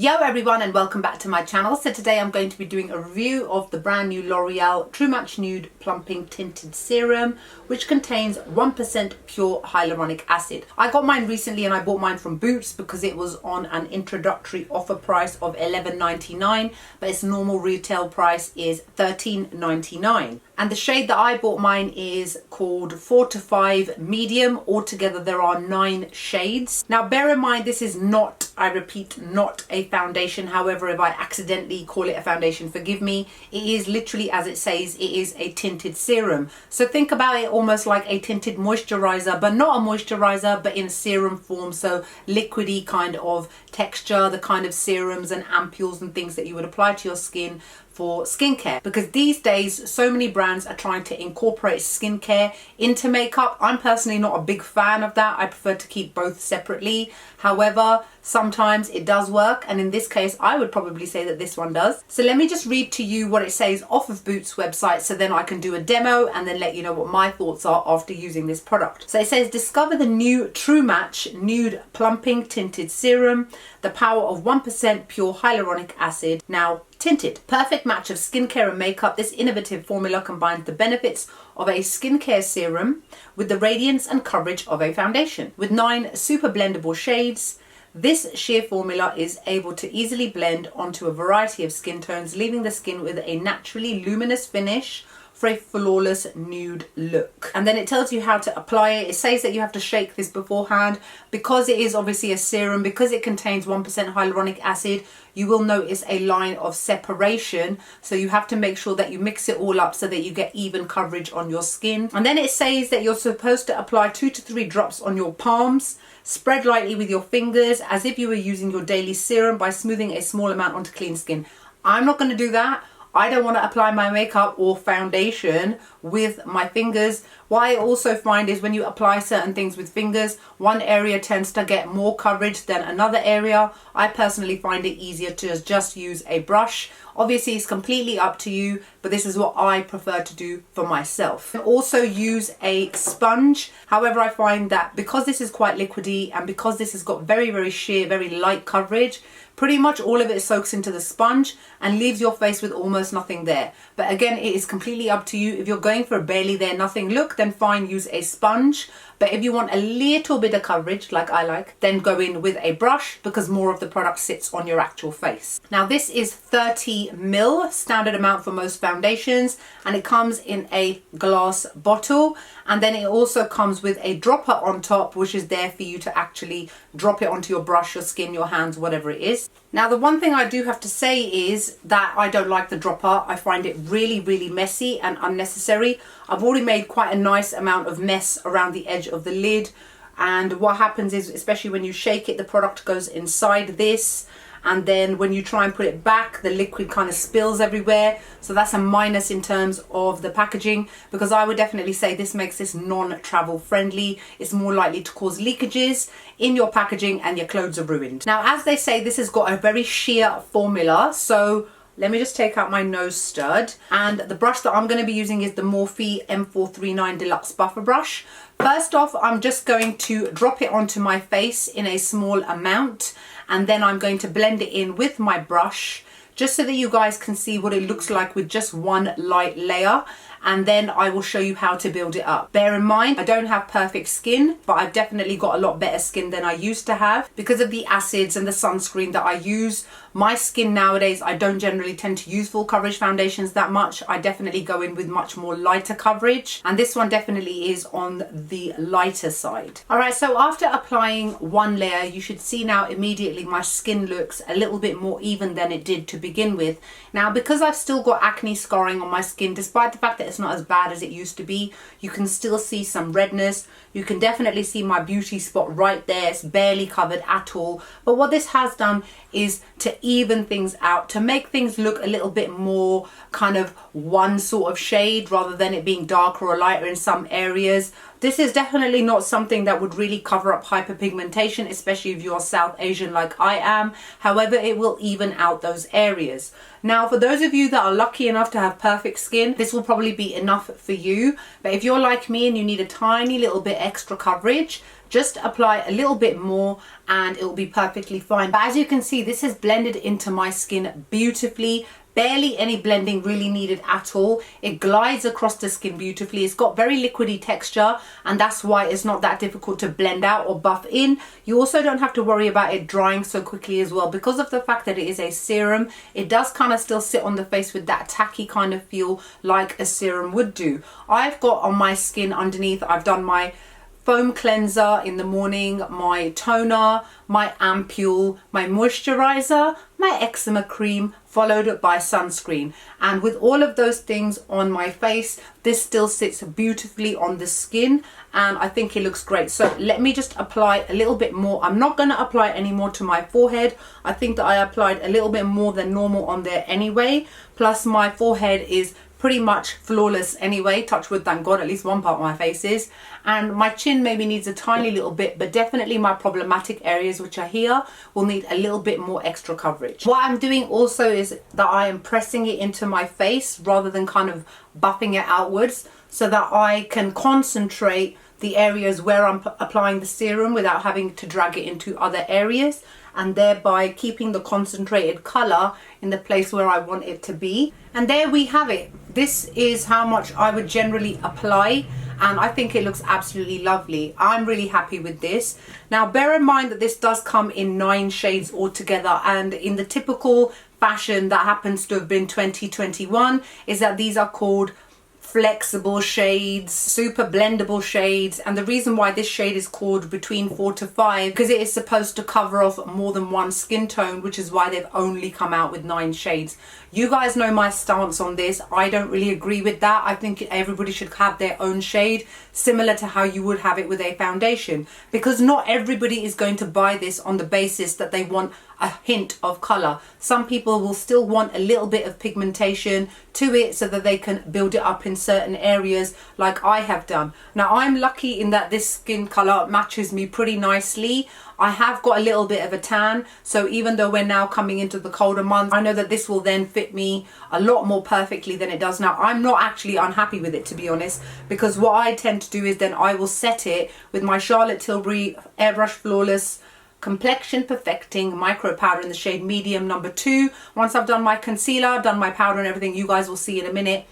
Yo everyone, and welcome back to my channel. So today I'm going to be doing a review of the brand new L'Oreal True Match Nude Plumping Tinted Serum, which contains 1% pure hyaluronic acid. I got mine recently and I bought mine from Boots because it was on an introductory offer price of $11.99, but its normal retail price is $13.99. And the shade that I bought mine is called 4 to 5 medium. Altogether there are 9 shades. Now bear in mind, this is not, I repeat, not a foundation. However, if I accidentally call it a foundation, forgive me. It is literally, as it says, it is a tinted serum. So think about it almost like a tinted moisturizer, but not a moisturizer, but in serum form. So liquidy kind of texture, the kind of serums and ampules and things that you would apply to your skin for skincare, because these days so many brands are trying to incorporate skincare into makeup. I'm personally not a big fan of that. I prefer to keep both separately. However, sometimes it does work, and in this case I would probably say that this one does. So let me just read to you what it says off of Boots website, so then I can do a demo and then let you know what my thoughts are after using this product. So it says, discover the new True Match Nude Plumping Tinted Serum, the power of 1% pure hyaluronic acid, now tinted. Perfect match of skincare and makeup. This innovative formula combines the benefits of a skincare serum with the radiance and coverage of a foundation. With 9 super blendable shades, this sheer formula is able to easily blend onto a variety of skin tones, leaving the skin with a naturally luminous finish for a flawless nude look. And then it tells you how to apply it. It says that you have to shake this beforehand. Because it is obviously a serum, because it contains 1% hyaluronic acid, you will notice a line of separation. So you have to make sure that you mix it all up so that you get even coverage on your skin. And then it says that you're supposed to apply 2 to 3 drops on your palms. Spread lightly with your fingers as if you were using your daily serum by smoothing a small amount onto clean skin. I'm not going to do that. I don't want to apply my makeup or foundation with my fingers. What I also find is when you apply certain things with fingers, one area tends to get more coverage than another area. I personally find it easier to just use a brush. Obviously it's completely up to you, but this is what I prefer to do for myself. You can also use a sponge. However, I find that because this is quite liquidy and because this has got very sheer, very light coverage, pretty much all of it soaks into the sponge and leaves your face with almost nothing there. But again, it is completely up to you. If you're going for a barely there, nothing look, then fine, use a sponge. But if you want a little bit of coverage, like I like, then go in with a brush because more of the product sits on your actual face. Now this is 30 ml, standard amount for most foundations, and it comes in a glass bottle. And then it also comes with a dropper on top, which is there for you to actually drop it onto your brush, your skin, your hands, whatever it is. Now the one thing I do have to say is that I don't like the dropper. I find it really messy and unnecessary. I've already made quite a nice amount of mess around the edge of the lid, and what happens is, especially when you shake it, the product goes inside this, and then when you try and put it back, the liquid kind of spills everywhere. So that's a minus in terms of the packaging, because I would definitely say this makes this non-travel friendly. It's more likely to cause leakages in your packaging and your clothes are ruined. Now, as they say, this has got a very sheer formula. So let me just take out my nose stud, and the brush that I'm going to be using is the Morphe M439 Deluxe Buffer Brush. First off, I'm just going to drop it onto my face in a small amount, and then I'm going to blend it in with my brush just so that you guys can see what it looks like with just one light layer, and then I will show you how to build it up. Bear in mind, I don't have perfect skin, but I've definitely got a lot better skin than I used to have because of the acids and the sunscreen that I use. My skin nowadays, I don't generally tend to use full coverage foundations that much. I definitely go in with much more lighter coverage, and this one definitely is on the lighter side. All right, so after applying one layer, you should see now immediately my skin looks a little bit more even than it did to begin with. Now, because I've still got acne scarring on my skin, despite the fact that it's not as bad as it used to be, you can still see some redness. You can definitely see my beauty spot right there. It's barely covered at all. But what this has done is to even things out, to make things look a little bit more kind of one sort of shade rather than it being darker or lighter in some areas. This is definitely not something that would really cover up hyperpigmentation, especially if you're South Asian like I am. However, it will even out those areas. Now, for those of you that are lucky enough to have perfect skin, this will probably be enough for you. But if you're like me and you need a tiny little bit extra coverage, just apply a little bit more and it will be perfectly fine. But as you can see, this has blended into my skin beautifully. Barely any blending really needed at all. It glides across the skin beautifully. It's got very liquidy texture, and that's why it's not that difficult to blend out or buff in. You also don't have to worry about it drying so quickly as well. Because of the fact that it is a serum, it does kind of still sit on the face with that tacky kind of feel like a serum would do. I've got on my skin underneath, I've done my foam cleanser in the morning, my toner, my ampule, my moisturizer, my eczema cream, followed by sunscreen. And with all of those things on my face, this still sits beautifully on the skin, and I think it looks great. So let me just apply a little bit more. I'm not going to apply any more to my forehead. I think that I applied a little bit more than normal on there anyway. Plus my forehead is pretty much flawless anyway, touch wood, thank God, at least one part of my face is. And my chin maybe needs a tiny little bit, but definitely my problematic areas, which are here, will need a little bit more extra coverage. What I'm doing also is that I am pressing it into my face rather than kind of buffing it outwards, so that I can concentrate the areas where I'm applying the serum without having to drag it into other areas, and thereby keeping the concentrated color in the place where I want it to be. And there we have it. This is how much I would generally apply, and I think it looks absolutely lovely. I'm really happy with this. Now bear in mind that this does come in 9 shades altogether, and in the typical fashion that happens to have been 2021 is that these are called flexible shades, super blendable shades. And the reason why this shade is called between 4 to 5, because it is supposed to cover off more than one skin tone, which is why they've only come out with 9 shades. You guys know my stance on this. I don't really agree with that. I think everybody should have their own shade, similar to how you would have it with a foundation, because not everybody is going to buy this on the basis that they want a hint of color. Some people will still want a little bit of pigmentation to it so that they can build it up in certain areas, like I have done. Now I'm lucky in that this skin color matches me pretty nicely. I have got a little bit of a tan, so even though we're now coming into the colder months, I know that this will then fit me a lot more perfectly than it does now. I'm not actually unhappy with it, to be honest, because what I tend to do is then I will set it with my Charlotte Tilbury Airbrush Flawless Complexion Perfecting Micro Powder in the shade Medium number 2. Once I've done my concealer, done my powder and everything, you guys will see in a minute,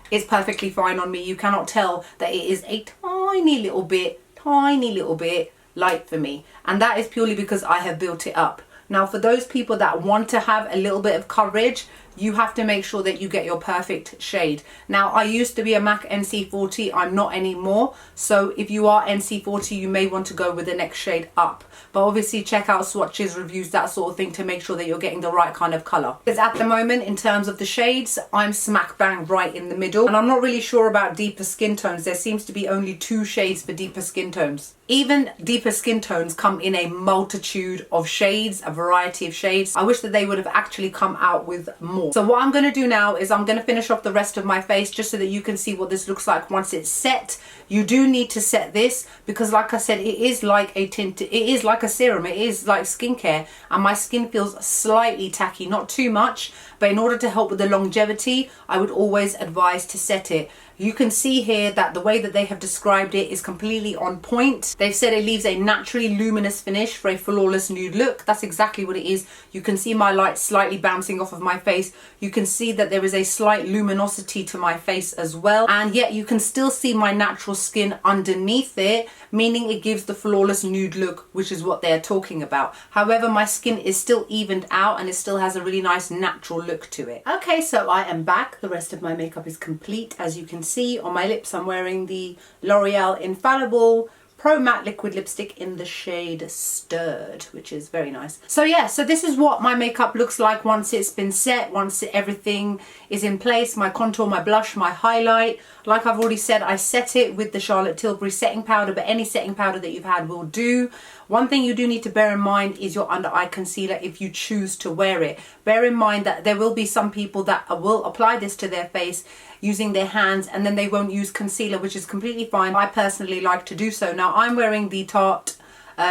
it's perfectly fine on me. You cannot tell that it is a tiny little bit light for me, and that is purely because I have built it up. Now for those people that want to have a little bit of coverage, you have to make sure that you get your perfect shade. Now I used to be a MAC NC40, I'm not anymore, so if you are NC40 you may want to go with the next shade up, but obviously check out swatches, reviews, that sort of thing to make sure that you're getting the right kind of color. Because at the moment, in terms of the shades, I'm smack bang right in the middle, and I'm not really sure about deeper skin tones. There seems to be only 2 shades for deeper skin tones. Even deeper skin tones come in a multitude of shades, a variety of shades. I wish that they would have actually come out with more. So what I'm going to do now is I'm going to finish off the rest of my face just so that you can see what this looks like once it's set. You do need to set this because, like I said, it is like a tint, it is like a serum, it is like skincare, and my skin feels slightly tacky, not too much, but in order to help with the longevity, I would always advise to set it. You can see here that the way that they have described it is completely on point. They've said it leaves a naturally luminous finish for a flawless nude look. That's exactly what it is. You can see my light slightly bouncing off of my face. You can see that there is a slight luminosity to my face as well. And yet you can still see my natural skin underneath it, meaning it gives the flawless nude look, which is what they're talking about. However, my skin is still evened out and it still has a really nice natural look to it. Okay, so I am back. The rest of my makeup is complete. As you can see on my lips, I'm wearing the L'Oreal Infallible Pro Matte Liquid Lipstick in the shade Stirred, which is very nice. So yeah, so this is what my makeup looks like once it's been set, once everything is in place. My contour, my blush, my highlight. Like I've already said, I set it with the Charlotte Tilbury setting powder, but any setting powder that you've had will do. One thing you do need to bear in mind is your under eye concealer if you choose to wear it. Bear in mind that there will be some people that will apply this to their face using their hands and then they won't use concealer, which is completely fine. I personally like to do so. Now I'm wearing the Tarte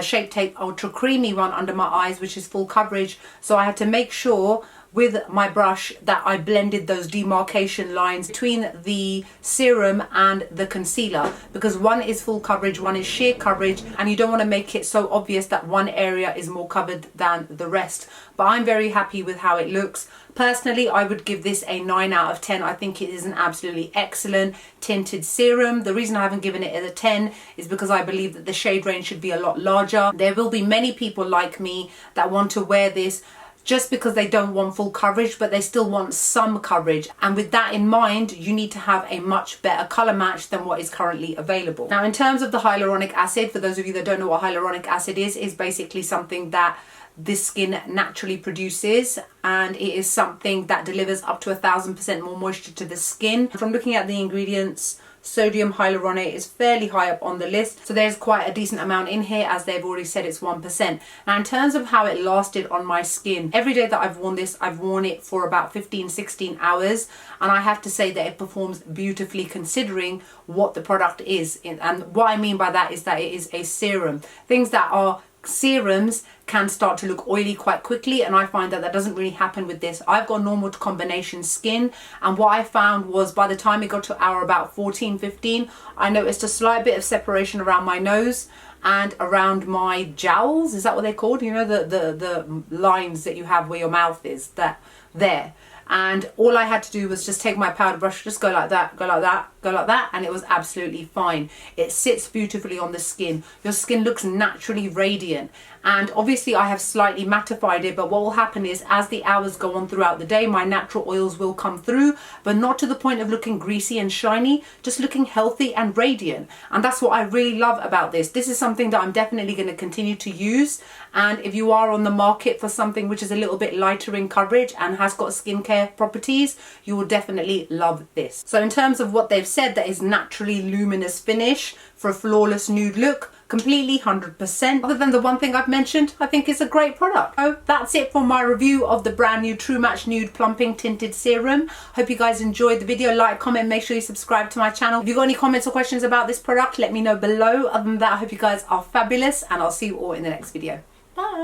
Shape Tape Ultra Creamy one under my eyes, which is full coverage, so I had to make sure with my brush that I blended those demarcation lines between the serum and the concealer, because one is full coverage, one is sheer coverage, and you don't want to make it so obvious that one area is more covered than the rest. But I'm very happy with how it looks. Personally, I would give this a 9 out of 10. I think it is an absolutely excellent tinted serum. The reason I haven't given it a 10 is because I believe that the shade range should be a lot larger. There will be many people like me that want to wear this just because they don't want full coverage, but they still want some coverage. And with that in mind, you need to have a much better color match than what is currently available. Now, in terms of the hyaluronic acid, for those of you that don't know what hyaluronic acid is basically something that this skin naturally produces, and it is something that delivers up to 1000% more moisture to the skin. From looking at the ingredients, sodium hyaluronate is fairly high up on the list, so there's quite a decent amount in here, as they've already said it's 1%. Now, in terms of how it lasted on my skin, every day that I've worn this, I've worn it for about 15-16 hours, and I have to say that it performs beautifully considering what the product is. And what I mean by that is that it is a serum. Things that are serums can start to look oily quite quickly, and I find that doesn't really happen with this. I've got normal to combination skin, and what I found was by the time it got to hour about 14-15, I noticed a slight bit of separation around my nose and around my jowls. Is that what they're called? You know, the lines that you have where your mouth is, that there. And all I had to do was just take my powder brush, just go like that, go like that, go like that, and it was absolutely fine. It sits beautifully on the skin. Your skin looks naturally radiant. And obviously I have slightly mattified it, but what will happen is as the hours go on throughout the day, my natural oils will come through, but not to the point of looking greasy and shiny, just looking healthy and radiant. And that's what I really love about this. This is something that I'm definitely going to continue to use. And if you are on the market for something which is a little bit lighter in coverage and has got skincare properties, you will definitely love this. So in terms of what they've said, that is naturally luminous finish for a flawless nude look, completely 100%. Other than the one thing I've mentioned, I think it's a great product. So that's it for my review of the brand new True Match Nude Plumping Tinted Serum. Hope you guys enjoyed the video. Like, comment, make sure you subscribe to my channel. If you've got any comments or questions about this product, let me know below. Other than that, I hope you guys are fabulous, and I'll see you all in the next video. Bye.